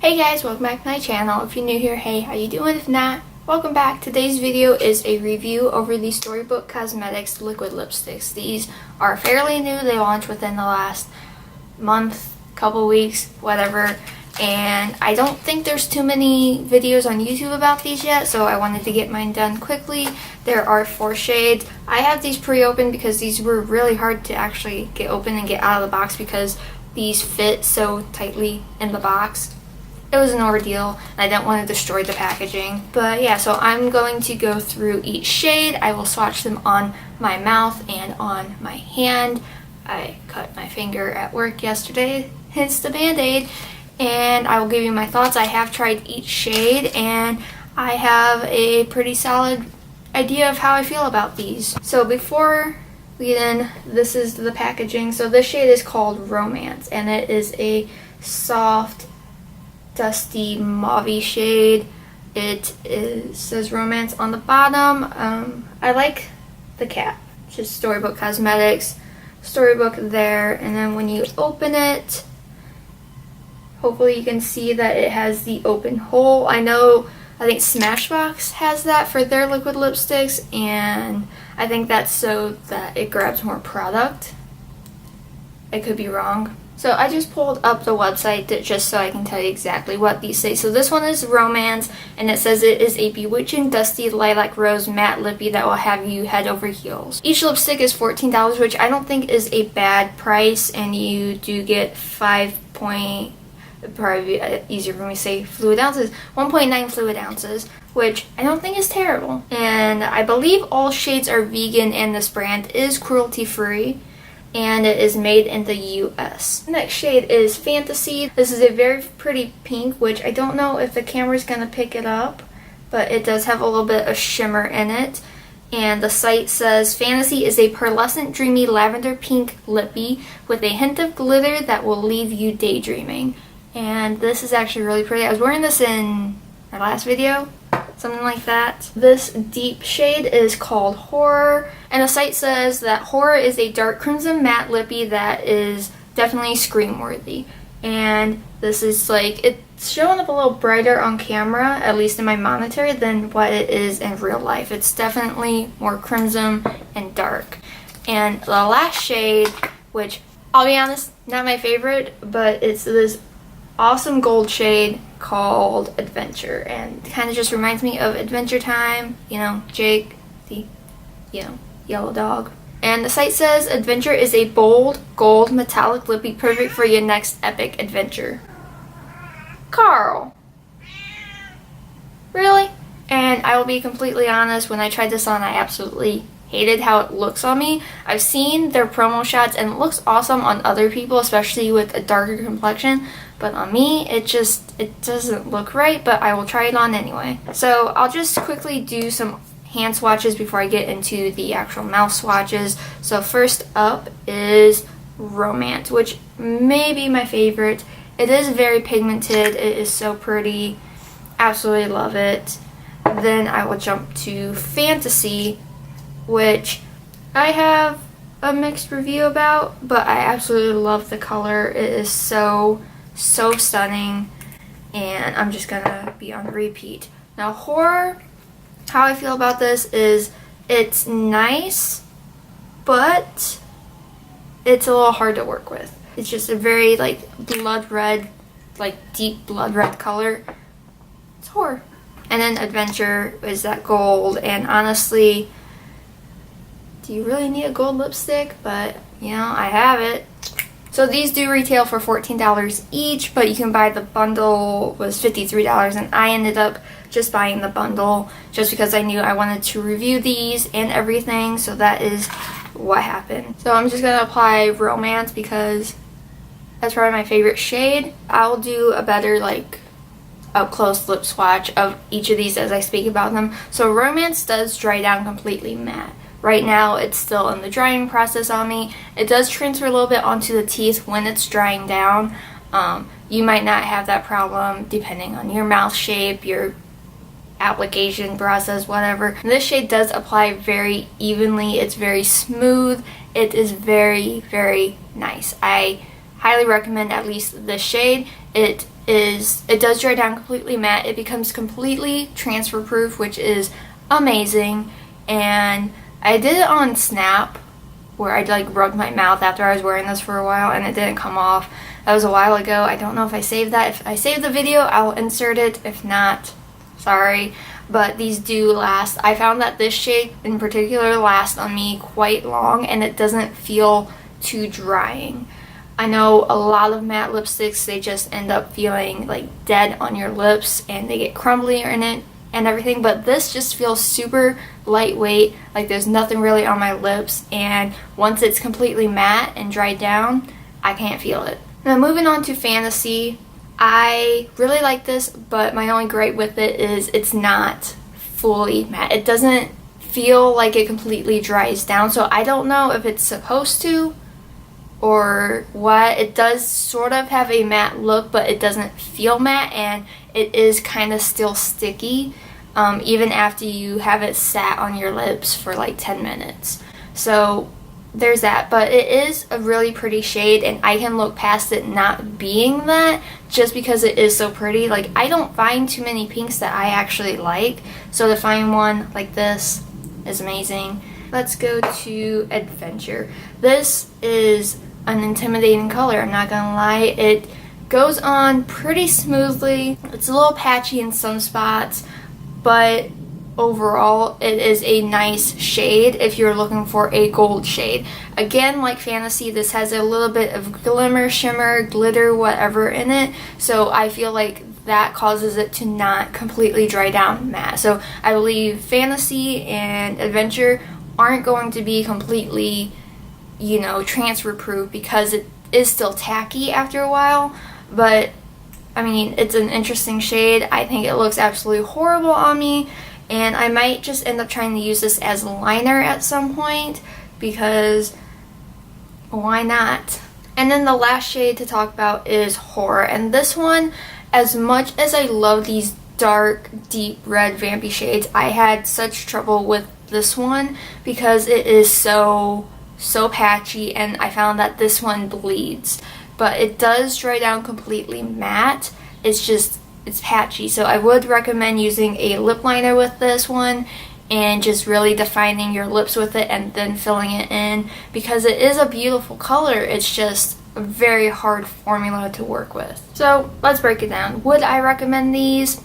Hey guys, welcome back to my channel. If you're new here, hey, how you doing? If not, welcome back. Today's video is a review over the Storybook Cosmetics liquid lipsticks. These are fairly new. They launched within the last month, couple weeks, whatever. And I don't think there's too many videos on YouTube about these yet, so I wanted to get mine done quickly. There are 4 shades. I have these pre-opened because these were really hard to actually get open and get out of the box because these fit so tightly in the box. It was an ordeal, and I didn't want to destroy the packaging. But yeah, so I'm going to go through each shade. I will swatch them on my mouth and on my hand. I cut my finger at work yesterday, hence the band-aid. And I will give you my thoughts. I have tried each shade, and I have a pretty solid idea of how I feel about these. So before we get in, this is the packaging. So this shade is called Romance, and it is a soft, dusty mauve shade. It says Romance on the bottom. I like the cap, just Storybook Cosmetics, Storybook there, and then when you open it, hopefully you can see that it has the open hole. I think Smashbox has that for their liquid lipsticks, and I think that's so that it grabs more product. I could be wrong. So I just pulled up the website just so I can tell you exactly what these say. So this one is Romance, and it says it is a bewitching, dusty, lilac rose matte lippy that will have you head over heels. Each lipstick is $14, which I don't think is a bad price, and you do get probably be easier for me to say fluid ounces, 1.9 fluid ounces, which I don't think is terrible. And I believe all shades are vegan, and this brand is cruelty-free, and it is made in the US. The next shade is Fantasy. This is a very pretty pink, which I don't know if the camera's gonna pick it up, but it does have a little bit of shimmer in it. And the site says Fantasy is a pearlescent, dreamy lavender pink lippy with a hint of glitter that will leave you daydreaming. And this is actually really pretty. I was wearing this in my last video, something like that. This deep shade is called Horror, and the site says that Horror is a dark crimson matte lippy that is definitely scream-worthy. And this is like, it's showing up a little brighter on camera, at least in my monitor, than what it is in real life. It's definitely more crimson and dark. And the last shade, which I'll be honest, not my favorite, but it's this awesome gold shade called Adventure, and it kind of just reminds me of Adventure Time, Jake, the yellow dog. And the site says Adventure is a bold gold metallic lippy perfect for your next epic adventure. Carl, really? And I will be completely honest, when I tried this on, I absolutely hated how it looks on me. I've seen their promo shots and it looks awesome on other people, especially with a darker complexion, but on me it doesn't look right, but I will try it on anyway. So I'll just quickly do some hand swatches before I get into the actual mouth swatches. So first up is Romance, which may be my favorite. It is very pigmented. It is so pretty. Absolutely love it. Then I will jump to Fantasy, which I have a mixed review about, but I absolutely love the color. It is so stunning, and I'm just gonna be on repeat. Now Horror, how I feel about this is it's nice, but it's a little hard to work with. It's just a very blood red, deep blood red color. It's Horror. And then Adventure is that gold, and honestly, do you really need a gold lipstick? But I have it. So these do retail for $14 each, but you can buy the bundle, was $53, and I ended up just buying the bundle just because I knew I wanted to review these and everything, so that is what happened. So I'm just gonna apply Romance because that's probably my favorite shade. I'll do a better up close lip swatch of each of these as I speak about them. So Romance does dry down completely matte. Right now it's still in the drying process on me. It does transfer a little bit onto the teeth when it's drying down. You might not have that problem depending on your mouth shape, your application process, whatever. This shade does apply very evenly. It's very smooth. It is very, very nice. I highly recommend at least this shade. It is it does dry down completely matte. It becomes completely transfer proof, which is amazing. And I did it on Snap, where I like rubbed my mouth after I was wearing this for a while, and it didn't come off. That was a while ago. I don't know if I saved that. If I save the video, I'll insert it. If not, sorry. But these do last. I found that this shade in particular lasts on me quite long, and it doesn't feel too drying. I know a lot of matte lipsticks, they just end up feeling like dead on your lips and they get crumbly in it and everything, but this just feels super lightweight, like there's nothing really on my lips, and once it's completely matte and dried down, I can't feel it. Now moving on to Fantasy, I really like this, but my only gripe with it is it's not fully matte. It doesn't feel like it completely dries down, so I don't know if it's supposed to or what. It does sort of have a matte look, but it doesn't feel matte, and it is kind of still sticky even after you have it sat on your lips for like 10 minutes. So there's that, but it is a really pretty shade, and I can look past it not being that just because it is so pretty. Like, I don't find too many pinks that I actually like, so to find one like this is amazing. Let's go to Adventure. This is an intimidating color, I'm not gonna lie. It goes on pretty smoothly. It's a little patchy in some spots, but overall it is a nice shade if you're looking for a gold shade. Again, like Fantasy, this has a little bit of glimmer, shimmer, glitter, whatever in it, so I feel like that causes it to not completely dry down matte. So I believe Fantasy and Adventure aren't going to be completely, you know, transfer proof because it is still tacky after a while, but I mean, it's an interesting shade. I think it looks absolutely horrible on me, and I might just end up trying to use this as a liner at some point because why not? And then the last shade to talk about is Horror, and this one, as much as I love these dark, deep red vampy shades, I had such trouble with this one because it is so patchy, and I found that this one bleeds, but it does dry down completely matte. It's patchy, so I would recommend using a lip liner with this one and just really defining your lips with it and then filling it in, because it is a beautiful color. It's just a very hard formula to work with. So let's break it down. Would I recommend these?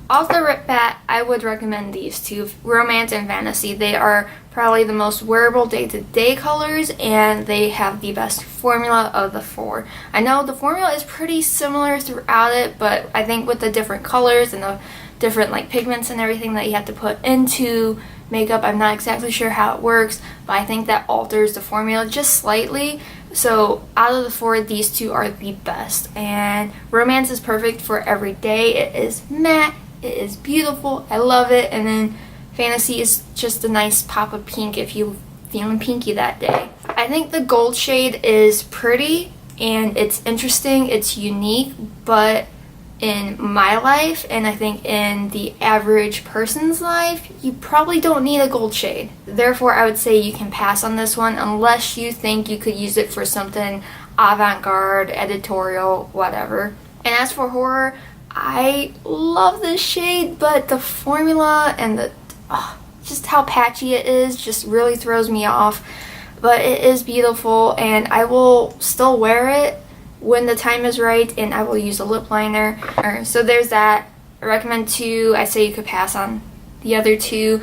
Off the rip bat, I would recommend these two, Romance and Fantasy. They are probably the most wearable day-to-day colors, and they have the best formula of the four. I know the formula is pretty similar throughout it, but I think with the different colors and the different like pigments and everything that you have to put into makeup, I'm not exactly sure how it works, but I think that alters the formula just slightly. So out of the four, these two are the best, and Romance is perfect for every day. It is matte, it is beautiful, I love it, and then Fantasy is just a nice pop of pink if you're feeling pinky that day. I think the gold shade is pretty and it's interesting, it's unique, but in my life, and I think in the average person's life, you probably don't need a gold shade. Therefore, I would say you can pass on this one unless you think you could use it for something avant-garde, editorial, whatever. And as for Horror, I love this shade, but the formula and the just how patchy it is just really throws me off. But it is beautiful, and I will still wear it when the time is right, and I will use a lip liner. So there's that. I recommend two. I say you could pass on the other two,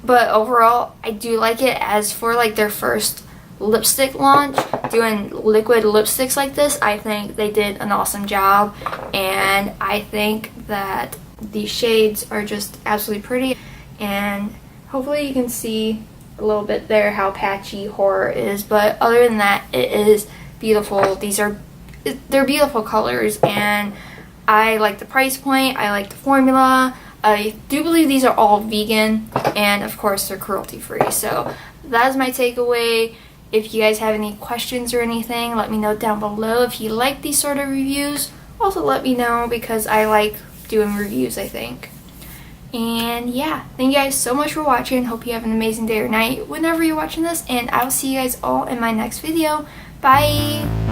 but overall I do like it. As for like their first lipstick launch, doing liquid lipsticks like this, I think they did an awesome job, and I think that these shades are just absolutely pretty. And hopefully you can see a little bit there how patchy Horror is, but other than that, it is beautiful. They're beautiful colors, and I like the price point, I like the formula. I do believe these are all vegan, and of course they're cruelty free. So that is my takeaway. If you guys have any questions or anything, let me know down below. If you like these sort of reviews, also let me know, because I like doing reviews, I think. And yeah, thank you guys so much for watching. Hope you have an amazing day or night whenever you're watching this, and I will see you guys all in my next video. Bye!